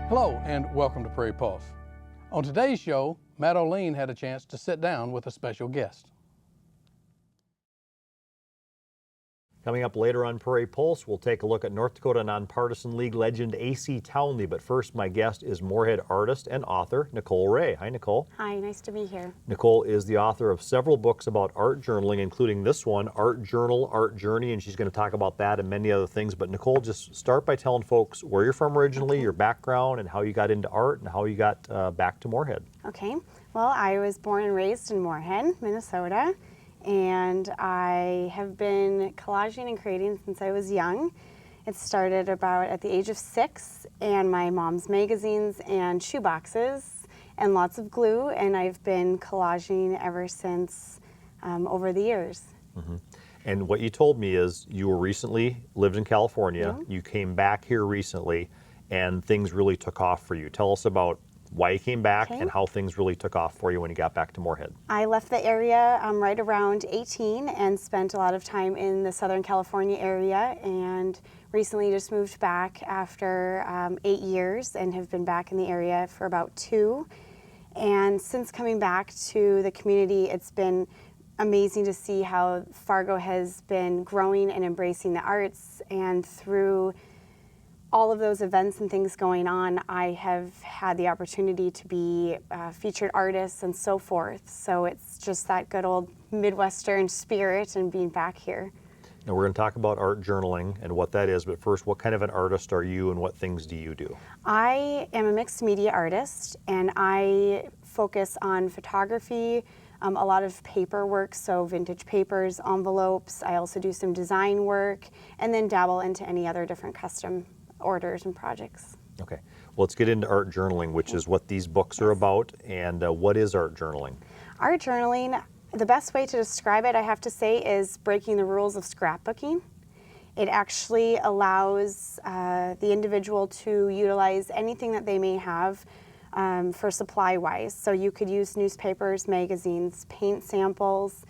Hello and welcome to Prairie Pulse. On today's show, Matt O'Lean had a chance to sit down with a special guest. Coming up later on Prairie Pulse, we'll take a look at North Dakota Nonpartisan League legend A.C. Townley. But first, my guest is Moorhead artist and author Nicole Ray. Hi, Nicole. Hi, nice to be here. Nicole is the author of several books about art journaling, including this one, Art Journal, Art Journey, and she's going to talk about that and many other things. But Nicole, just start by telling folks where you're from originally, your background, and how you got into art and how you got back to Moorhead. Okay, well, I was born and raised in Moorhead, Minnesota. And I have been collaging and creating since I was young. It started about at the age of 6, and my mom's magazines and shoe boxes and lots of glue, and I've been collaging ever since over the years. Mm-hmm. And what you told me is you were recently lived in California, you came back here recently, and things really took off for you. Tell us about why you came back and how things really took off for you when you got back to Moorhead. I left the area right around 18 and spent a lot of time in the Southern California area, and recently just moved back after 8 years and have been back in the area for about 2. And since coming back to the community, it's been amazing to see how Fargo has been growing and embracing the arts, and through all of those events and things going on, I have had the opportunity to be featured artists and so forth. So it's just that good old Midwestern spirit and being back here. Now we're going to talk about art journaling and what that is, but first, what kind of an artist are you and what things do you do? I am a mixed media artist, and I focus on photography, a lot of paperwork, so vintage papers, envelopes. I also do some design work, and then dabble into any other different custom orders and projects. Okay, well, let's get into art journaling, which is what these books are about. And what is art journaling? Art journaling, the best way to describe it, I have to say, is breaking the rules of scrapbooking. It actually allows the individual to utilize anything that they may have for supply-wise. So you could use newspapers, magazines, paint samples,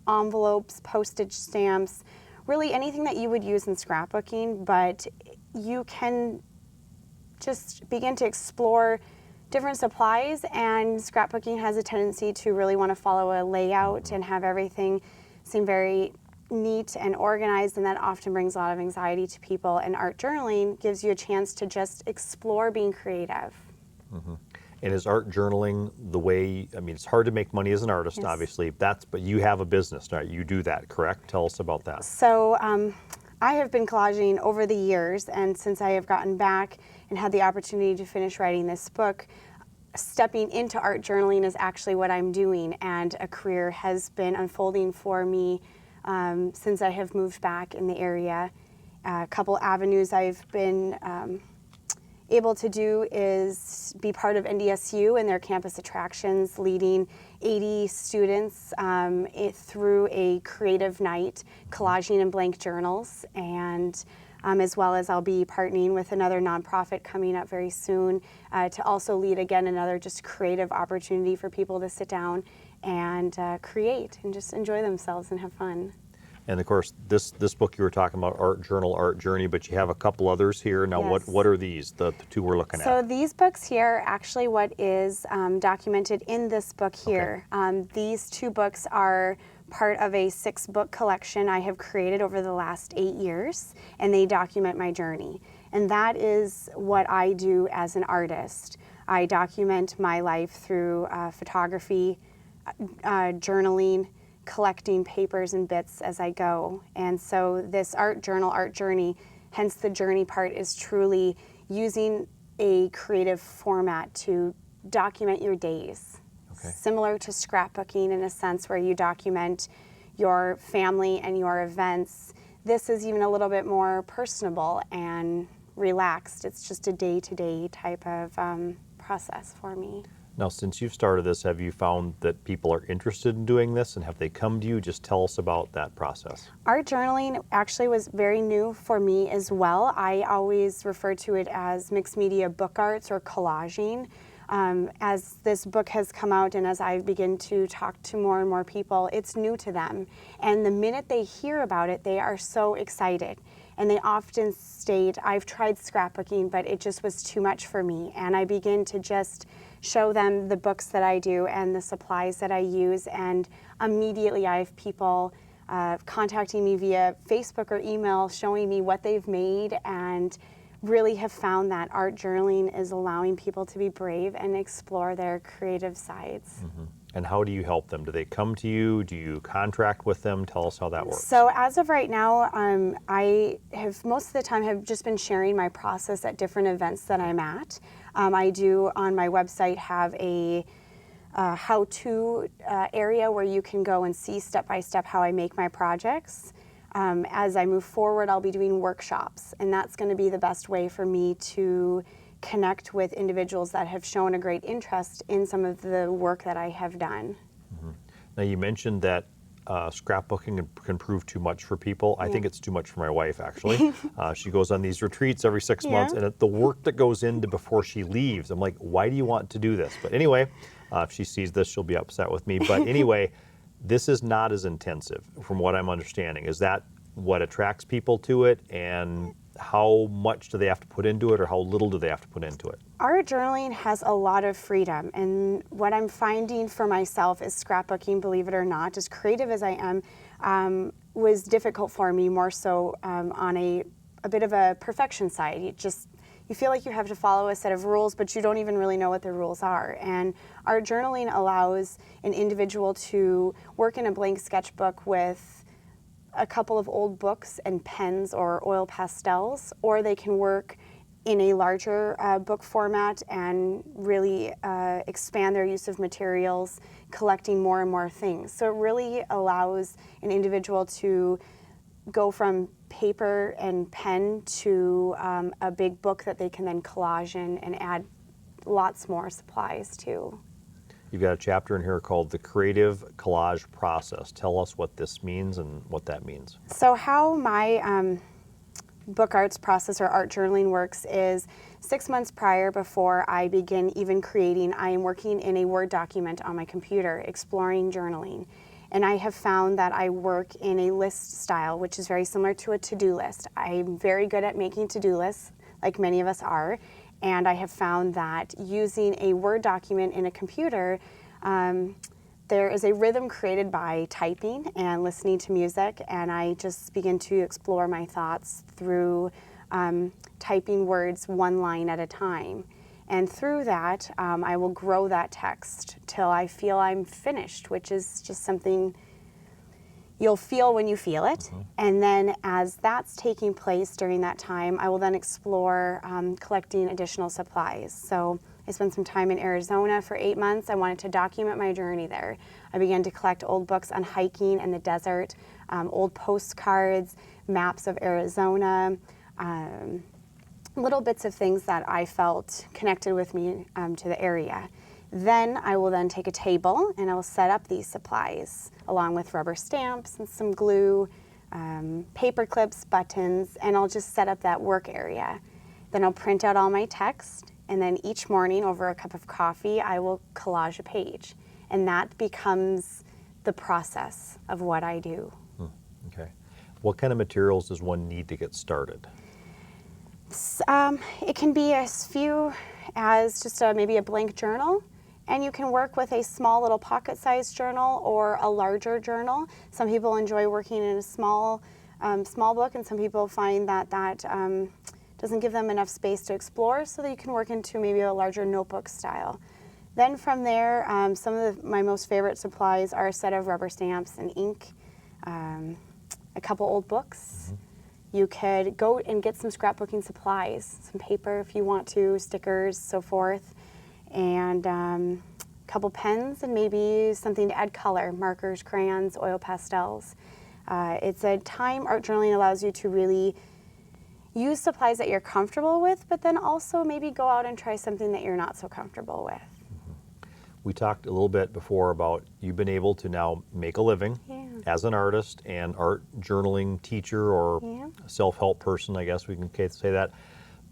envelopes, postage stamps, really anything that you would use in scrapbooking, but you can just begin to explore different supplies, and scrapbooking has a tendency to really want to follow a layout and have everything seem very neat and organized, and that often brings a lot of anxiety to people, and art journaling gives you a chance to just explore being creative. Mm-hmm. And is art journaling the way, I mean, it's hard to make money as an artist, obviously, but you have a business, right? You do that, correct? Tell us about that. So I have been collaging over the years, and since I have gotten back and had the opportunity to finish writing this book, stepping into art journaling is actually what I'm doing, and a career has been unfolding for me since I have moved back in the area. A couple avenues I've been able to do is be part of NDSU and their campus attractions, leading 80 students through a creative night, collaging in blank journals, and as well as I'll be partnering with another nonprofit coming up very soon to also lead again another just creative opportunity for people to sit down and create and just enjoy themselves and have fun. And of course, this book you were talking about, Art Journal, Art Journey, but you have a couple others here. Now, what are these, the two we're looking at? So these books here are actually what is documented in this book here. Okay. These 2 books are part of a 6-book collection I have created over the last 8 years, and they document my journey. And that is what I do as an artist. I document my life through photography, journaling, collecting papers and bits as I go. And so this art journal, art journey, hence the journey part, is truly using a creative format to document your days. Okay. Similar to scrapbooking in a sense where you document your family and your events. This is even a little bit more personable and relaxed. It's just a day-to-day type of process for me. Now, since you've started this, have you found that people are interested in doing this, and have they come to you? Just tell us about that process. Art journaling actually was very new for me as well. I always refer to it as mixed media book arts or collaging. As this book has come out and as I begin to talk to more and more people, it's new to them. And the minute they hear about it, they are so excited. And they often state, I've tried scrapbooking, but it just was too much for me. And I begin to just show them the books that I do and the supplies that I use. And immediately I have people contacting me via Facebook or email, showing me what they've made, and really have found that art journaling is allowing people to be brave and explore their creative sides. And how do you help them? Do they come to you? Do you contract with them? Tell us how that works. So as of right now, I have most of the time have just been sharing my process at different events that I'm at. I do on my website have a how-to area where you can go and see step-by-step how I make my projects. As I move forward, I'll be doing workshops, and that's going to be the best way for me to connect with individuals that have shown a great interest in some of the work that I have done. Now, you mentioned that scrapbooking can prove too much for people. I think it's too much for my wife, actually. She goes on these retreats every 6 months, and the work that goes into before she leaves, I'm like, why do you want to do this? But anyway, if she sees this, she'll be upset with me. But anyway, this is not as intensive from what I'm understanding. Is that what attracts people to it? And how much do they have to put into it, or how little do they have to put into it? Art journaling has a lot of freedom, and what I'm finding for myself is scrapbooking, believe it or not, as creative as I am, was difficult for me, more so on a bit of a perfection side. You feel like you have to follow a set of rules, but you don't even really know what the rules are. And art journaling allows an individual to work in a blank sketchbook with a couple of old books and pens or oil pastels, or they can work in a larger book format and really expand their use of materials, collecting more and more things. So it really allows an individual to go from paper and pen to a big book that they can then collage in and add lots more supplies to. You've got a chapter in here called The Creative Collage Process. Tell us what this means and what that means. So how my book arts process or art journaling works is 6 months prior, before I begin even creating, I am working in a Word document on my computer, exploring journaling. And I have found that I work in a list style, which is very similar to a to-do list. I'm very good at making to-do lists, like many of us are. And I have found that using a Word document in a computer, there is a rhythm created by typing and listening to music, and I just begin to explore my thoughts through typing words one line at a time. And through that, I will grow that text till I feel I'm finished, which is just something you'll feel when you feel it. And then as that's taking place during that time, I will then explore collecting additional supplies. So I spent some time in Arizona for 8 months. I wanted to document my journey there. I began to collect old books on hiking and the desert, old postcards, maps of Arizona, little bits of things that I felt connected with me to the area. Then I will then take a table and I will set up these supplies along with rubber stamps and some glue, paper clips, buttons, and I'll just set up that work area. Then I'll print out all my text, and then each morning over a cup of coffee I will collage a page, and that becomes the process of what I do. Okay. What kind of materials does one need to get started? It can be as few as just maybe a blank journal, and you can work with a small little pocket-sized journal or a larger journal. Some people enjoy working in a small book, and some people find that doesn't give them enough space to explore, so that you can work into maybe a larger notebook style. Then from there, some of my most favorite supplies are a set of rubber stamps and ink, a couple old books. You could go and get some scrapbooking supplies, some paper if you want to, stickers, so forth, and a couple pens and maybe something to add color, markers, crayons, oil pastels. It's a time art journaling allows you to really use supplies that you're comfortable with, but then also maybe go out and try something that you're not so comfortable with. We talked a little bit before about you've been able to now make a living as an artist and art journaling teacher or self-help person, I guess we can say that.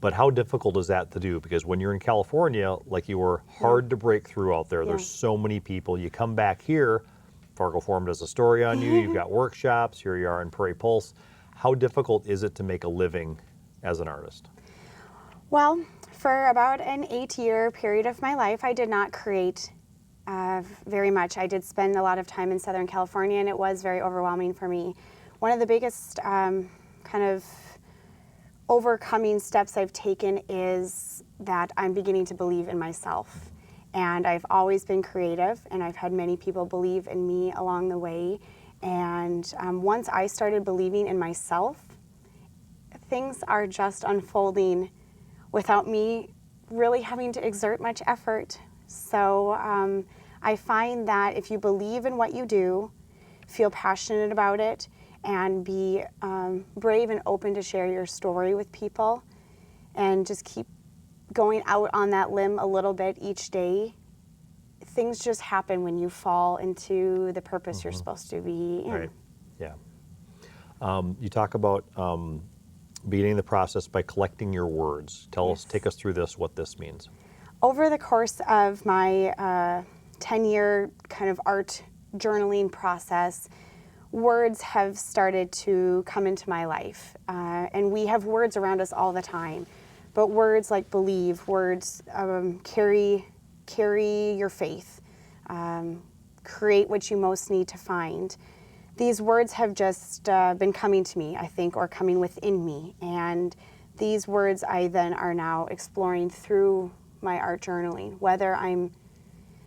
But how difficult is that to do? Because when you're in California, like you were, hard to break through out there. There's so many people. You come back here, Fargo Forum does a story on you, you've got workshops, here you are in Prairie Pulse. How difficult is it to make a living as an artist? Well, for about an 8-year period of my life, I did not create very much. I did spend a lot of time in Southern California, and it was very overwhelming for me. One of the biggest kind of overcoming steps I've taken is that I'm beginning to believe in myself. And I've always been creative, and I've had many people believe in me along the way. And once I started believing in myself, things are just unfolding without me really having to exert much effort. So I find that if you believe in what you do, feel passionate about it, and be brave and open to share your story with people, and just keep going out on that limb a little bit each day, things just happen when you fall into the purpose you're supposed to be in. Right. Yeah. You talk about beginning the process by collecting your words. Take us through this, what this means. Over the course of my 10-year kind of art journaling process, words have started to come into my life. And we have words around us all the time. But words like believe, words carry your faith, create what you most need to find. These words have just been coming to me, I think, or coming within me. And these words I then are now exploring through my art journaling, whether I'm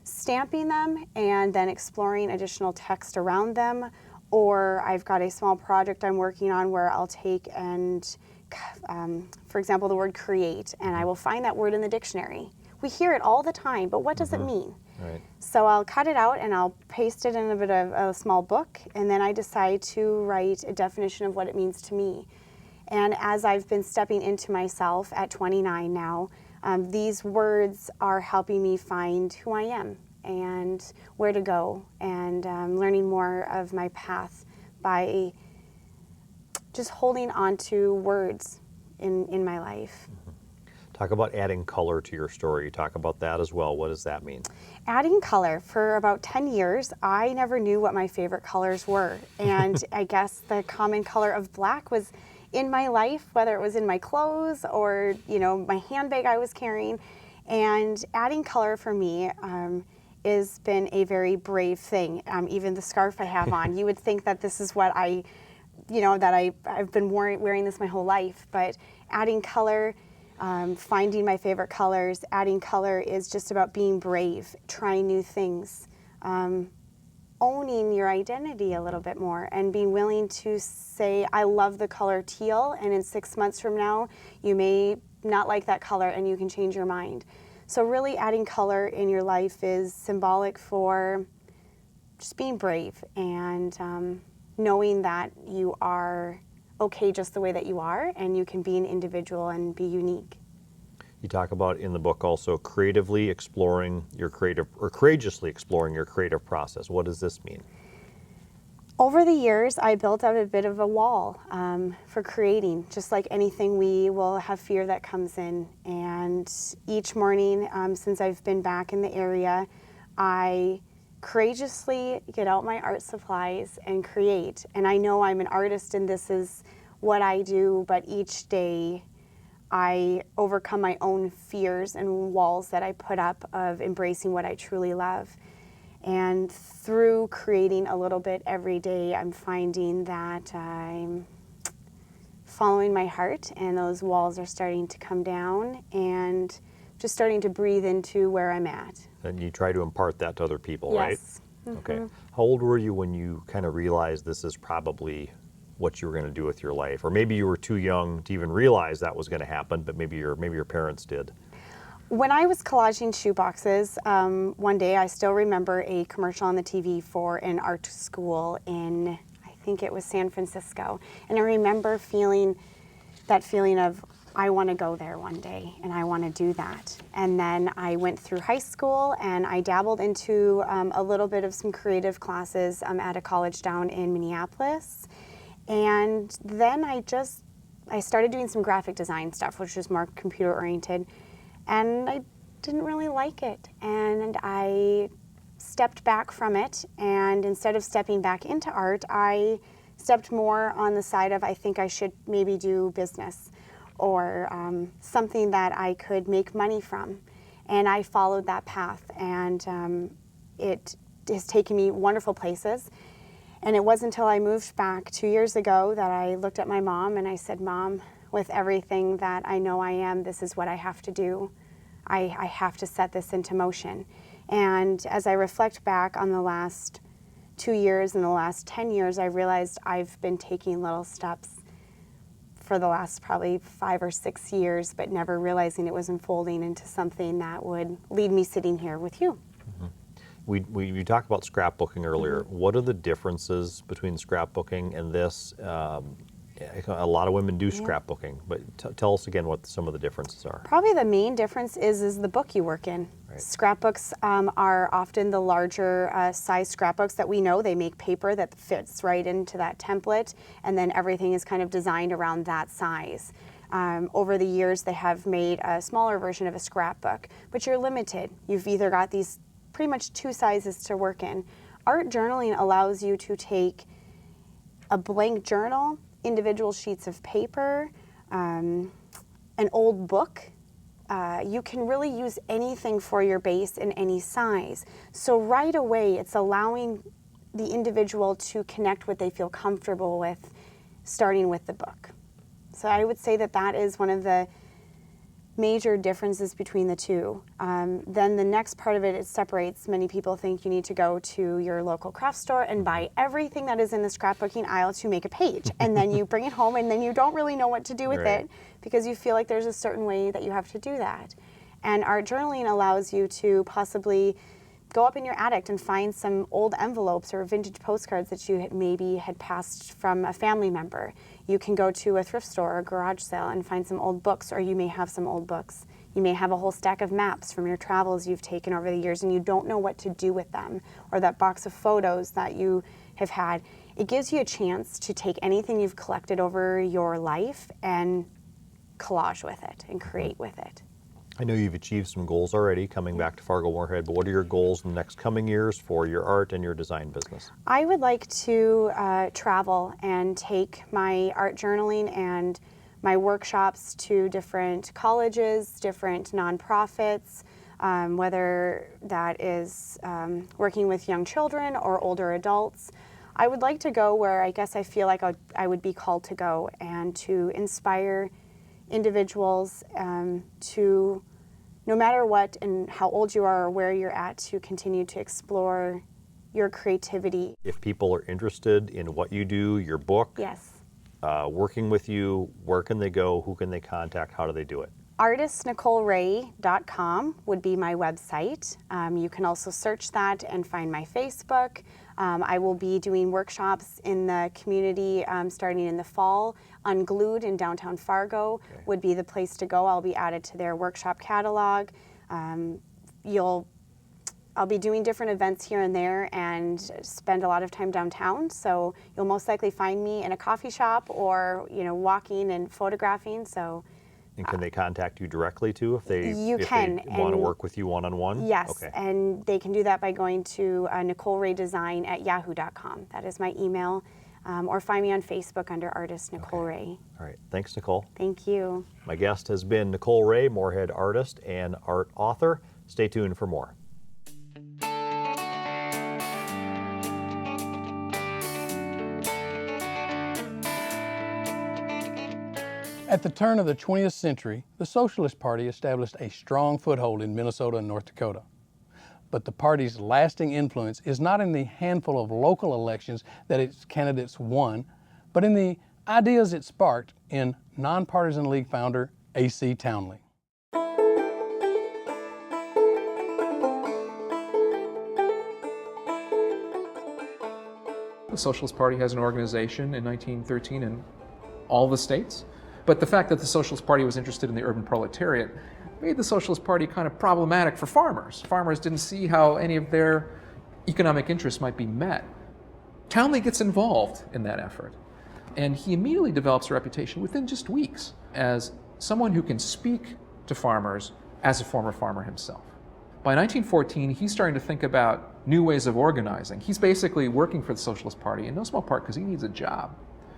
stamping them and then exploring additional text around them, or I've got a small project I'm working on where I'll take and, for example, the word create, and I will find that word in the dictionary. We hear it all the time, but what does it mean? Right. So I'll cut it out and I'll paste it in a bit of a small book, and then I decide to write a definition of what it means to me. And as I've been stepping into myself at 29 now, these words are helping me find who I am and where to go, and learning more of my path by just holding on to words in my life. Talk about adding color to your story. You talk about that as well. What does that mean? Adding color. For about 10 years, I never knew what my favorite colors were. And I guess the common color of black was in my life, whether it was in my clothes or, my handbag I was carrying. And adding color for me has been a very brave thing. Even the scarf I have on, you would think that this is what I've been wearing this my whole life. But adding color, finding my favorite colors, adding color is just about being brave, trying new things, owning your identity a little bit more, and being willing to say, I love the color teal, and in 6 months from now, you may not like that color and you can change your mind. So really adding color in your life is symbolic for just being brave and knowing that you are okay just the way that you are, and you can be an individual and be unique. You talk about in the book also courageously exploring your creative process. What does this mean? Over the years, I built out a bit of a wall for creating. Just like anything, we will have fear that comes in. And each morning, since I've been back in the area, I courageously get out my art supplies and create. And I know I'm an artist and this is what I do, but each day I overcome my own fears and walls that I put up of embracing what I truly love. And through creating a little bit every day, I'm finding that I'm following my heart, and those walls are starting to come down and just starting to breathe into where I'm at. And you try to impart that to other people, Yes. right? Okay. How old were you when you kind of realized this is probably what you were going to do with your life? Or maybe you were too young to even realize that was going to happen, but maybe your parents did. When I was collaging shoeboxes, one day I still remember a commercial on the TV for an art school in, I think it was San Francisco. And I remember feeling that feeling of, I want to go there one day and I want to do that. And then I went through high school and I dabbled into a little bit of some creative classes at a college down in Minneapolis. And then I started doing some graphic design stuff, which was more computer oriented. And I didn't really like it. And I stepped back from it. And instead of stepping back into art, I stepped more on the side of I think I should maybe do business or something that I could make money from. And I followed that path, and it has taken me wonderful places. And it wasn't until I moved back 2 years ago that I looked at my mom and I said, Mom, with everything that I know I am, this is what I have to do. I have to set this into motion. And as I reflect back on the last 2 years and the last 10 years, I realized I've been taking little steps for the last probably 5 or 6 years, but never realizing it was unfolding into something that would lead me sitting here with you. We talked about scrapbooking earlier. What are the differences between scrapbooking and this? A lot of women do scrapbooking, but tell us again what some of the differences are. Probably the main difference is the book you work in. Right. Scrapbooks are often the larger size scrapbooks that we know. They make paper that fits right into that template, and then everything is kind of designed around that size. Over the years, they have made a smaller version of a scrapbook, but you're limited. You've either got these pretty much 2 sizes to work in. Art journaling allows you to take a blank journal, individual sheets of paper, an old book. You can really use anything for your base in any size. So right away, it's allowing the individual to connect what they feel comfortable with, starting with the book. So I would say that that is one of the major differences between the two. Then the next part of it, it separates. Many people think you need to go to your local craft store and buy everything that is in the scrapbooking aisle to make a page. And then you bring it home and then you don't really know what to do with it because you feel like there's a certain way that you have to do that. And art journaling allows you to possibly go up in your attic and find some old envelopes or vintage postcards that you maybe had passed from a family member. You can go to a thrift store or a garage sale and find some old books, or you may have some old books. You may have a whole stack of maps from your travels you've taken over the years and you don't know what to do with them, or that box of photos that you have had. It gives you a chance to take anything you've collected over your life and collage with it and create with it. I know you've achieved some goals already coming back to Fargo-Moorhead, but what are your goals in the next coming years for your art and your design business? I would like to travel and take my art journaling and my workshops to different colleges, different nonprofits, whether that is working with young children or older adults. I would like to go where I guess I feel like I would be called to go, and to inspire individuals to, no matter what and how old you are or where you're at, to continue to explore your creativity. If people are interested in what you do, your book, yes, working with you, where can they go? Who can they contact? How do they do it? ArtistNicoleRae.com would be my website. You can also search that and find my Facebook. I will be doing workshops in the community starting in the fall. Unglued in downtown Fargo would be the place to go. I'll be added to their workshop catalog. I'll be doing different events here and there and spend a lot of time downtown. So you'll most likely find me in a coffee shop or walking and photographing. So. And can they contact you directly too if they want to work with you one-on-one? Yes, okay. And they can do that by going to NicoleRaeDesign@yahoo.com. That is my email. Or find me on Facebook under Artist Nicole Rae. All right, thanks Nicole. Thank you. My guest has been Nicole Rae, Moorhead artist and art author. Stay tuned for more. At the turn of the 20th century, the Socialist Party established a strong foothold in Minnesota and North Dakota. But the party's lasting influence is not in the handful of local elections that its candidates won, but in the ideas it sparked in Nonpartisan League founder A.C. Townley. The Socialist Party has an organization in 1913 in all the states. But the fact that the Socialist Party was interested in the urban proletariat made the Socialist Party kind of problematic for farmers. Farmers didn't see how any of their economic interests might be met. Townley gets involved in that effort, and he immediately develops a reputation within just weeks as someone who can speak to farmers as a former farmer himself. By 1914, he's starting to think about new ways of organizing. He's basically working for the Socialist Party in no small part because he needs a job.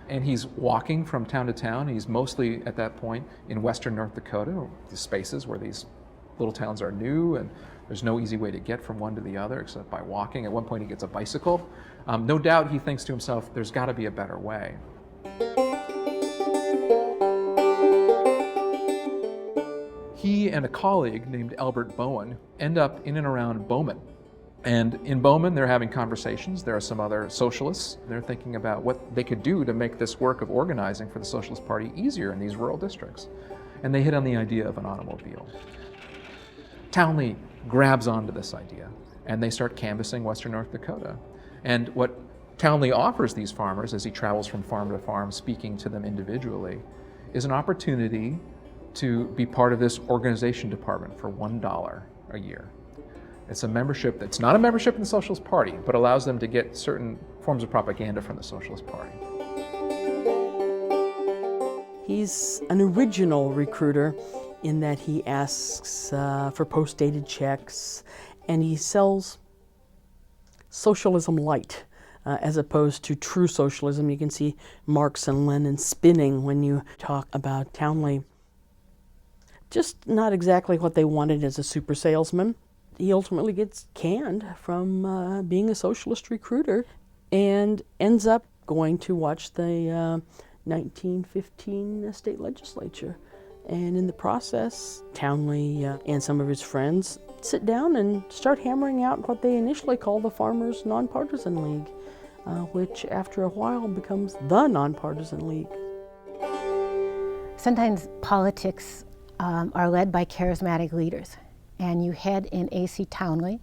And he's walking from town to town. He's mostly at that point in western North Dakota, these spaces where these little towns are new and there's no easy way to get from one to the other except by walking. At one point he gets a bicycle. No doubt he thinks to himself, there's got to be a better way. He and a colleague named Albert Bowen end up in and around Bowman. And in Bowman, they're having conversations. There are some other socialists. They're thinking about what they could do to make this work of organizing for the Socialist Party easier in these rural districts. And they hit on the idea of an automobile. Townley grabs onto this idea, and they start canvassing western North Dakota. And what Townley offers these farmers as he travels from farm to farm, speaking to them individually, is an opportunity to be part of this organization department for $1 a year. It's a membership that's not a membership in the Socialist Party, but allows them to get certain forms of propaganda from the Socialist Party. He's an original recruiter in that he asks for post-dated checks, and he sells socialism light as opposed to true socialism. You can see Marx and Lenin spinning when you talk about Townley. Just not exactly what they wanted as a super salesman. He ultimately gets canned from being a socialist recruiter and ends up going to watch the 1915 state legislature. And in the process, Townley and some of his friends sit down and start hammering out what they initially called the Farmers' Nonpartisan League, which after a while becomes the Nonpartisan League. Sometimes politics are led by charismatic leaders. And you had in A.C. Townley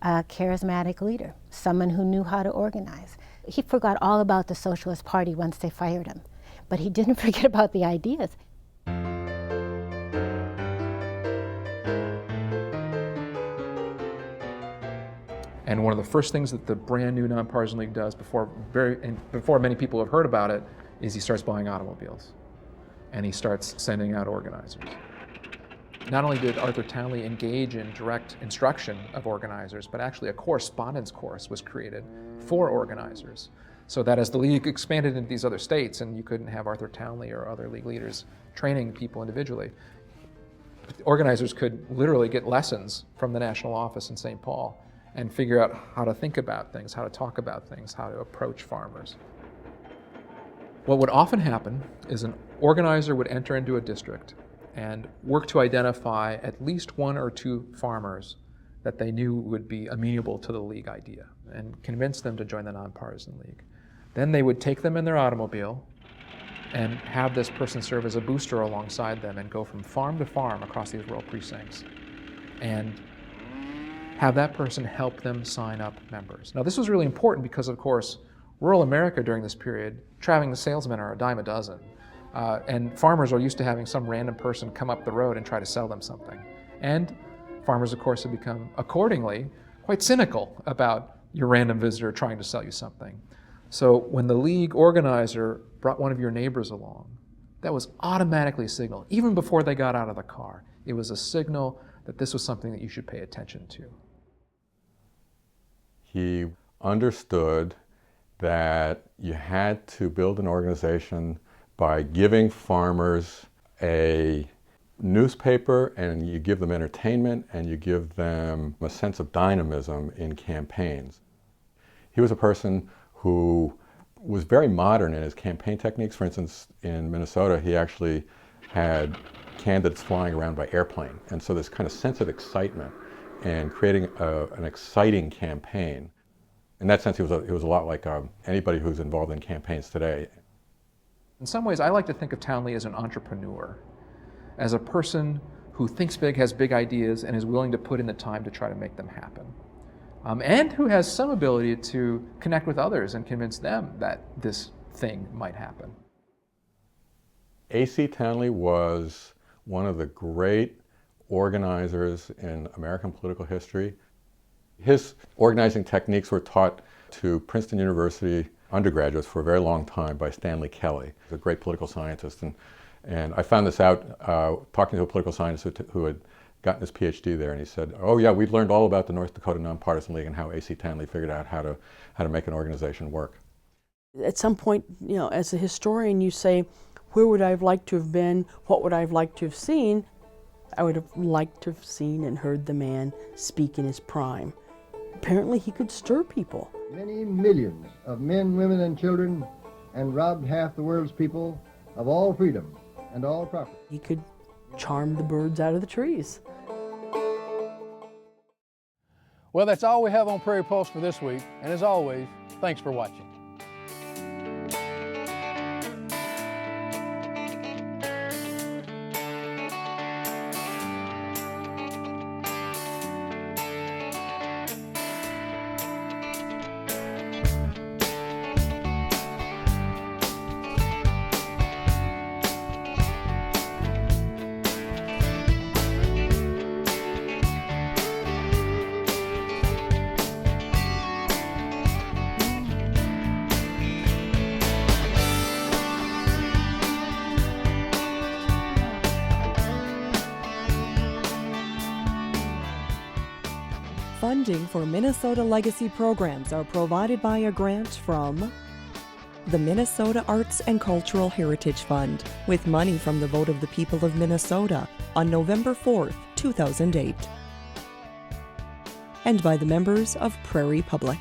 a charismatic leader, someone who knew how to organize. He forgot all about the Socialist Party once they fired him, but he didn't forget about the ideas. And one of the first things that the brand new Nonpartisan League does before many people have heard about it is he starts buying automobiles. And he starts sending out organizers. Not only did Arthur Townley engage in direct instruction of organizers, but actually a correspondence course was created for organizers. So that as the League expanded into these other states and you couldn't have Arthur Townley or other League leaders training people individually, organizers could literally get lessons from the national office in St. Paul and figure out how to think about things, how to talk about things, how to approach farmers. What would often happen is an organizer would enter into a district and work to identify at least one or two farmers that they knew would be amenable to the League idea and convince them to join the Nonpartisan League. Then they would take them in their automobile and have this person serve as a booster alongside them and go from farm to farm across these rural precincts and have that person help them sign up members. Now this was really important because, of course, rural America during this period, traveling salesmen are a dime a dozen. And farmers are used to having some random person come up the road and try to sell them something. And farmers, of course, have become, accordingly, quite cynical about your random visitor trying to sell you something. So when the League organizer brought one of your neighbors along, that was automatically a signal. Even before they got out of the car, it was a signal that this was something that you should pay attention to. He understood that you had to build an organization by giving farmers a newspaper, and you give them entertainment, and you give them a sense of dynamism in campaigns. He was a person who was very modern in his campaign techniques. For instance, in Minnesota, he actually had candidates flying around by airplane. And so this kind of sense of excitement and creating an exciting campaign. In that sense, he was a lot like anybody who's involved in campaigns today. In some ways, I like to think of Townley as an entrepreneur, as a person who thinks big, has big ideas, and is willing to put in the time to try to make them happen. And who has some ability to connect with others and convince them that this thing might happen. A.C. Townley was one of the great organizers in American political history. His organizing techniques were taught to Princeton University undergraduates for a very long time by Stanley Kelly, a great political scientist. And I found this out talking to a political scientist who had gotten his PhD there, and he said, "Oh yeah, we learned all about the North Dakota Nonpartisan League and how A.C. Townley figured out how to make an organization work." At some point, you know, as a historian, you say, where would I have liked to have been? What would I have liked to have seen? I would have liked to have seen and heard the man speak in his prime. Apparently he could stir people. Many millions of men, women, and children, and robbed half the world's people of all freedom and all property. He could charm the birds out of the trees. Well, that's all we have on Prairie Pulse for this week. And as always, thanks for watching. Funding for Minnesota Legacy programs are provided by a grant from the Minnesota Arts and Cultural Heritage Fund, with money from the vote of the people of Minnesota on November 4th, 2008, and by the members of Prairie Public.